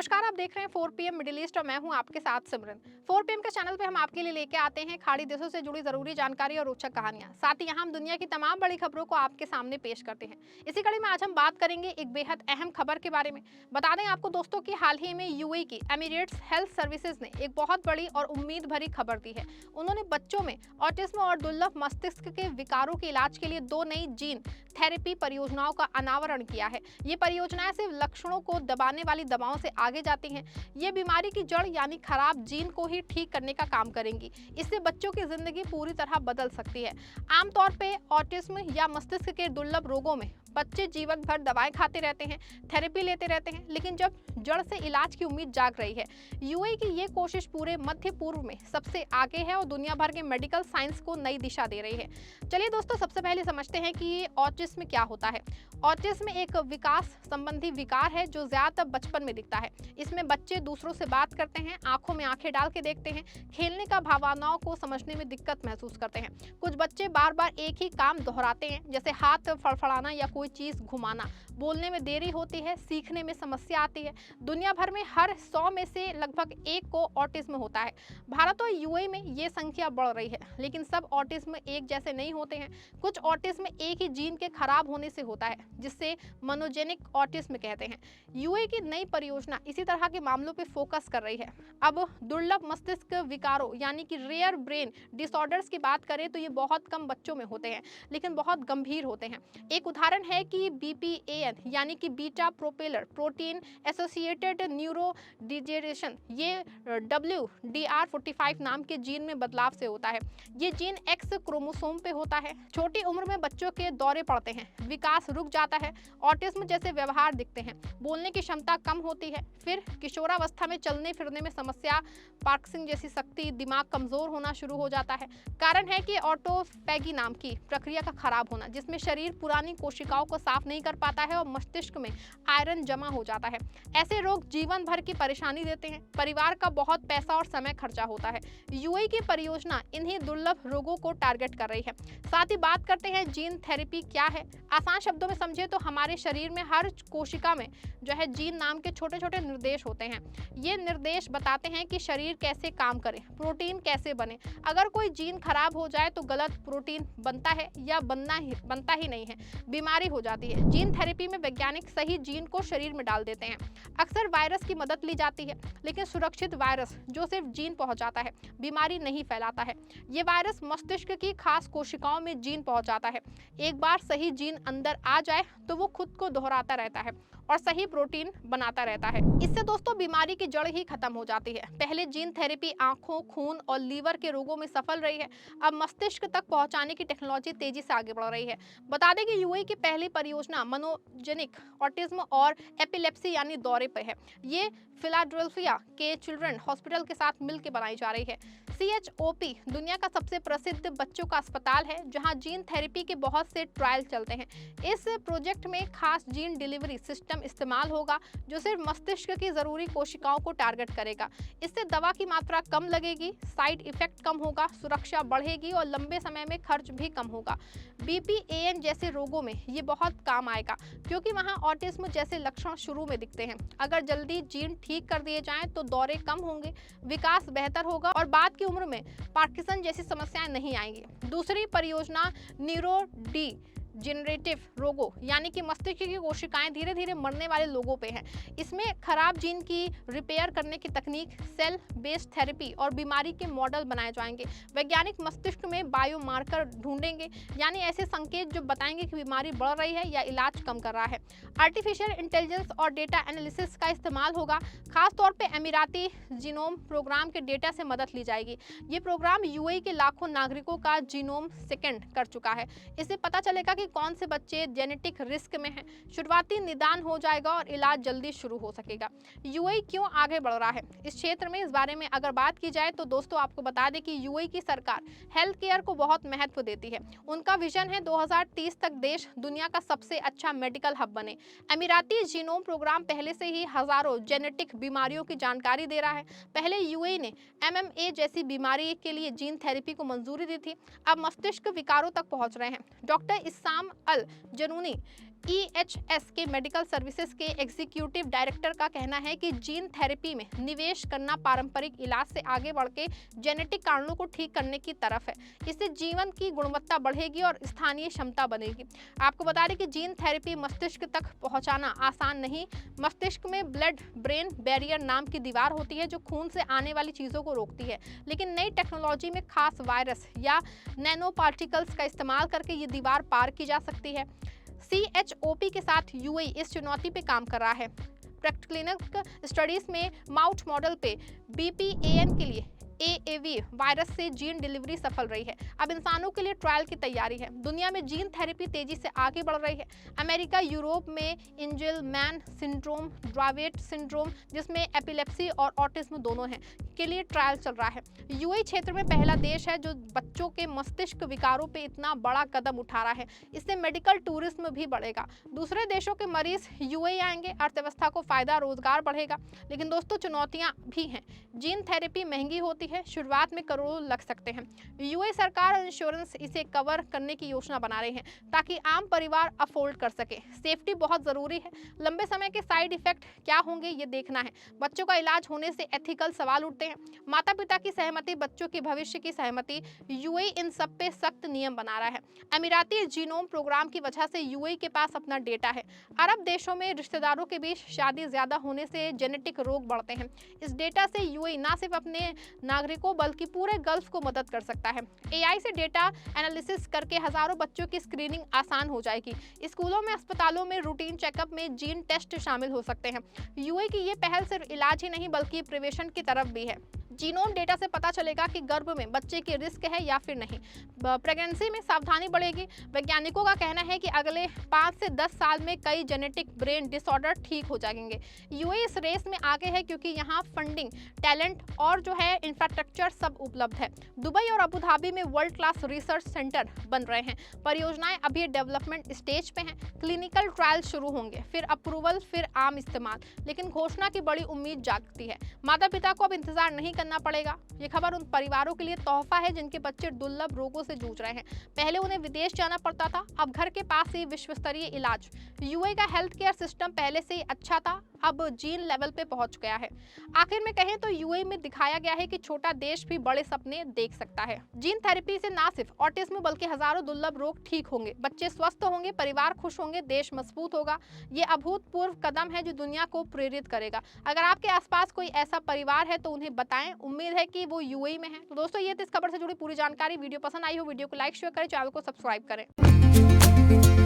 नमस्कार, आप देख रहे हैं 4 PM मिडिल ईस्ट और मैं हूं आपके साथ सिमरन। 4 PM के चैनल पे हम आपके लिए लेके आते हैं खाड़ी देशों से जुड़ी जरूरी जानकारी और रोचक कहानियां। साथ ही यहां हम दुनिया की तमाम बड़ी खबरों को आपके सामने पेश करते हैं। इसी कड़ी में आज हम बात करेंगे एक बेहद अहम खबर के बारे में। बता दें आपको दोस्तों कि हाल ही में यूएई की एमिरेट्स हेल्थ सर्विसेज ने एक बहुत बड़ी और उम्मीद भरी खबर दी है। उन्होंने बच्चों में ऑटिज्म और दुर्लभ मस्तिष्क के विकारों के इलाज के लिए 2 नई जीन थेरेपी परियोजनाओं का अनावरण किया है। ये परियोजनाएं सिर्फ लक्षणों को दबाने वाली दवाओं से आगे जाती हैं। ये बीमारी की जड़ यानी खराब जीन को ही ठीक करने का काम करेंगी। इससे बच्चों की जिंदगी पूरी तरह बदल सकती है। आमतौर पे ऑटिज्म या मस्तिष्क के दुर्लभ रोगों में बच्चे जीवन भर दवाएं खाते रहते हैं, थेरेपी लेते रहते हैं, लेकिन जब जड़ से इलाज की उम्मीद जाग रही है। यूएई की ये कोशिश पूरे मध्य पूर्व में सबसे आगे है और दुनिया भर के मेडिकल साइंस को नई दिशा दे रही है। चलिए दोस्तों, सबसे पहले समझते हैं कि ये ऑटिज्म क्या होता है। ऑटिज्म एक विकास संबंधी विकार है जो ज्यादातर बचपन में दिखता है। इसमें बच्चे दूसरों से बात करते हैं, आंखों में आंखें डाल के देखते हैं, खेलने का भावनाओं को समझने में दिक्कत महसूस करते हैं। कुछ बच्चे बार बार एक ही काम दोहराते हैं, जैसे हाथ फड़फड़ाना या कोई चीज घुमाना। बोलने में देरी होती है, सीखने में समस्या आती है। दुनिया भर में हर 100 में से लगभग 1 को ऑटिज्म होता है। भारत और यूएई में ये संख्या बढ़ रही है, लेकिन सब ऑटिज्म एक जैसे नहीं होते हैं। कुछ ऑटिज्म एक ही जीन के खराब होने से होता है, जिससे मोनोजेनिक ऑटिज्म कहते हैं। यूएई की नई परियोजना इसी तरह के मामलों पर फोकस कर रही है। अब दुर्लभ मस्तिष्क विकारों यानी कि रेयर ब्रेन डिसऑर्डर्स की बात करें तो ये बहुत कम बच्चों में होते हैं, लेकिन बहुत गंभीर होते हैं। एक उदाहरण है कि BPAN यानी कि beta propeller protein associated neuro degeneration, ये WDR45 नाम के जीन में बदलाव से होता है। ये जीन X क्रोमोसोम पे होता है। छोटी उम्र में बच्चों के दौरे पड़ते हैं, विकास रुक जाता है, ऑटिज्म जैसे व्यवहार दिखते हैं, बोलने की क्षमता कम होती है। फिर किशोरावस्था में चलने फिरने में समस्या, पार्किंसन जैसी शक्ति, दिमाग कमजोर होना शुरू हो जाता है। कारण है कि ऑटोफैगी नाम की प्रक्रिया का खराब होना, जिसमें शरीर पुरानी कोशिकाओं को साफ नहीं कर पाता है और मस्तिष्क में आयरन जमा हो जाता है। ऐसे रोग जीवन भर की परेशानी देते हैं। परिवार का बहुत पैसा और समय खर्चा होता है। यूएई की परियोजना इन्हीं दुर्लभ रोगों को टारगेट कर रही है। साथ ही बात करते हैं जीन थेरेपी क्या है। आसान शब्दों में समझे तो हमारे शरीर में हर कोशिका में जो है जीन नाम के छोटे छोटे निर्देश होते हैं। ये निर्देश बताते हैं कि शरीर कैसे काम करे, प्रोटीन कैसे बने। अगर कोई जीन खराब हो जाए तो गलत प्रोटीन बनता है या बनता ही नहीं है, बीमारी हो जाती है। जीन थेरेपी में वैज्ञानिक सही जीन को शरीर में डाल देते हैं। अक्सर वायरस की मदद ली जाती है, लेकिन सुरक्षित वायरस जो सिर्फ जीन पहुंचाता है, बीमारी नहीं फैलाता है। ये वायरस मस्तिष्क की खास कोशिकाओं में जीन पहुंचाता है। एक बार सही जीन अंदर आ जाए तो वो खुद को दोहराता रहता है और सही प्रोटीन बनाता रहता है। इससे दोस्तों बीमारी की जड़ ही खत्म हो जाती है। पहले जीन थेरेपी आंखों, खून और लीवर के रोगों में सफल रही है। अब मस्तिष्क तक पहुंचाने की टेक्नोलॉजी तेजी से आगे बढ़ रही है। बता दें कि यूएई की पहली परियोजना मोनोजेनिक ऑटिज्म और एपिलेप्सी यानी दौरे पर है। ये फिलाडेल्फिया के चिल्ड्रन हॉस्पिटल के साथ मिलकर बनाई जा रही है। CHOP दुनिया का सबसे प्रसिद्ध बच्चों का अस्पताल है, जहां जीन थेरेपी के बहुत से ट्रायल चलते हैं। इस प्रोजेक्ट में खास जीन डिलीवरी सिस्टम इस्तेमाल होगा जो सिर्फ मस्तिष्क की जरूरी कोशिकाओं को टारगेट करेगा। इससे दवा की मात्रा कम लगेगी, साइड इफेक्ट कम होगा, सुरक्षा बढ़ेगी और लंबे समय में खर्च भी कम होगा। BPAN जैसे रोगों में ये बहुत काम आएगा, क्योंकि वहाँ ऑटिज्म जैसे लक्षण शुरू में दिखते हैं। अगर जल्दी जीन ठीक कर दिए जाएं तो दौरे कम होंगे, विकास बेहतर होगा और बाद की उम्र में पार्किंसन जैसी समस्याएं नहीं आएंगी। दूसरी परियोजना न्यूरो जनरेटिव रोगों यानी कि मस्तिष्क की कोशिकाएं धीरे धीरे मरने वाले लोगों पे हैं। इसमें खराब जीन की रिपेयर करने की तकनीक, सेल बेस्ड थेरेपी और बीमारी के मॉडल बनाए जाएंगे। वैज्ञानिक मस्तिष्क में बायोमार्कर ढूंढेंगे, यानी ऐसे संकेत जो बताएंगे कि बीमारी बढ़ रही है या इलाज कम कर रहा है। आर्टिफिशियल इंटेलिजेंस और डेटा एनालिसिस का इस्तेमाल होगा। खासतौर पर अमीराती जीनोम प्रोग्राम के डेटा से मदद ली जाएगी। ये प्रोग्राम यूएई के लाखों नागरिकों का जीनोम सेकेंड कर चुका है। इससे पता चलेगा कि कौन से बच्चे जेनेटिक रिस्क में हैं। शुरुआती निदान हो जाएगा और इलाज जल्दी शुरू हो सकेगा। यूएई क्यों आगे बढ़ रहा है इस क्षेत्र में, इस बारे में अगर बात की जाए तो दोस्तों आपको बता दें कि यूएई की सरकार हेल्थ केयर को बहुत महत्व देती है। उनका विजन है 2030 तक देश दुनिया का सबसे अच्छा मेडिकल हब बने। अमीराती जीनोम प्रोग्राम पहले से ही हजारों जेनेटिक बीमारियों की जानकारी दे रहा है। पहले यूएई ने MMA जैसी बीमारी के लिए जीन थेरेपी को मंजूरी दी थी, अब मस्तिष्क विकारों तक पहुंच रहे हैं। डॉक्टर इस्साम अल जनूनी EHS के मेडिकल सर्विसेज के एग्जीक्यूटिव डायरेक्टर का कहना है कि जीन थेरेपी में निवेश करना पारंपरिक इलाज से आगे बढ़ के जेनेटिक कारणों को ठीक करने की तरफ है। इससे जीवन की गुणवत्ता बढ़ेगी और स्थानीय क्षमता बनेगी। आपको बता दें कि जीन थेरेपी मस्तिष्क तक पहुंचाना आसान नहीं। मस्तिष्क में ब्लड ब्रेन बैरियर नाम की दीवार होती है जो खून से आने वाली चीज़ों को रोकती है, लेकिन नई टेक्नोलॉजी में खास वायरस या नैनो पार्टिकल्स का इस्तेमाल करके ये दीवार पार की जा सकती है। CHOP के साथ UAE इस चुनौती पे काम कर रहा है। प्रीक्लिनिकल स्टडीज में माउट मॉडल पे BPAN के लिए AAV वायरस से जीन डिलीवरी सफल रही है। अब इंसानों के लिए ट्रायल की तैयारी है। दुनिया में जीन थेरेपी तेजी से आगे बढ़ रही है। अमेरिका, यूरोप में एंजेलमैन सिंड्रोम, ड्रावेट सिंड्रोम जिसमें एपिलेप्सी और ऑटिज्म दोनों हैं के लिए ट्रायल चल रहा है। UAE क्षेत्र में पहला देश है जो बच्चों के मस्तिष्क विकारों पे इतना बड़ा कदम उठा रहा है। इससे मेडिकल टूरिज्म भी बढ़ेगा। दूसरे देशों के मरीज UAE आएंगे, अर्थव्यवस्था को फायदा, रोजगार बढ़ेगा। लेकिन दोस्तों चुनौतियां भी हैं। जीन थेरेपी महंगी होती है, शुरुआत में करोड़ों लग सकते हैं। UAE सरकार और इंश्योरेंस इसे कवर करने की योजना बना रही है ताकि आम परिवार अफोर्ड कर सके। सेफ्टी बहुत जरूरी है। लंबे समय के साइड इफेक्ट क्या होंगे ये देखना है। बच्चों का इलाज होने से एथिकल सवाल उठते हैं। माता पिता की सहमति, बच्चों के भविष्य की सहमति। UAE इन सब पे सख्त नियम बना रहा है। अमीराती जीनोम प्रोग्राम की वजह से UAE के पास अपना डेटा है। अरब देशों में रिश्तेदारों के बीच शादी ज्यादा होने से जेनेटिक रोग बढ़ते हैं। इस डेटा से UAE ना सिर्फ अपने नागरिकों बल्कि पूरे गल्फ को मदद कर सकता है। AI से डेटा एनालिसिस करके हजारों बच्चों की स्क्रीनिंग आसान हो जाएगी। स्कूलों में, अस्पतालों में रूटीन चेकअप में जीन टेस्ट शामिल हो सकते हैं। UAE की ये पहल सिर्फ इलाज ही नहीं बल्कि प्रिवेंशन की तरफ भी है। जीनोम डेटा से पता चलेगा कि गर्भ में बच्चे की रिस्क है या फिर नहीं। प्रेगनेंसी में सावधानी बढ़ेगी। वैज्ञानिकों का कहना है कि अगले 5 से 10 साल में कई जेनेटिक ब्रेन डिसऑर्डर ठीक हो जाएंगे। UAE इस रेस में आगे है क्योंकि यहाँ फंडिंग, टैलेंट और जो है इंफ्रास्ट्रक्चर सब उपलब्ध है। दुबई और अबू धाबी में वर्ल्ड क्लास रिसर्च सेंटर बन रहे हैं। परियोजनाएं अभी डेवलपमेंट स्टेज पे हैं। क्लिनिकल ट्रायल शुरू होंगे, फिर अप्रूवल, फिर आम इस्तेमाल। लेकिन घोषणा की बड़ी उम्मीद जागती है। माता पिता को अब इंतजार नहीं करना पड़ेगा। ये खबर उन परिवारों के लिए तोहफा है जिनके बच्चे दुर्लभ रोगों से जूझ रहे हैं। पहले उन्हें विदेश जाना पड़ता था, अब घर के पास ही विश्व स्तरीय इलाज। UAE का हेल्थ केयर सिस्टम पहले से ही अच्छा था, अब जीन लेवल पे पहुंच गया है। आखिर में कहें तो UAE में दिखाया गया है कि छोटा देश भी बड़े सपने देख सकता है। जीन थेरेपी से ना सिर्फ ऑटिज्म बल्कि हजारों दुर्लभ रोग ठीक होंगे, बच्चे स्वस्थ होंगे, परिवार खुश होंगे, देश मजबूत होगा। ये अभूतपूर्व कदम है जो दुनिया को प्रेरित करेगा। अगर आपके आसपास कोई ऐसा परिवार है तो उन्हें बताएं। उम्मीद है कि वो UAE में है। तो दोस्तों ये थी इस खबर से जुड़ी पूरी जानकारी। वीडियो पसंद आई हो वीडियो को लाइक शेयर करें, चैनल को सब्सक्राइब करें।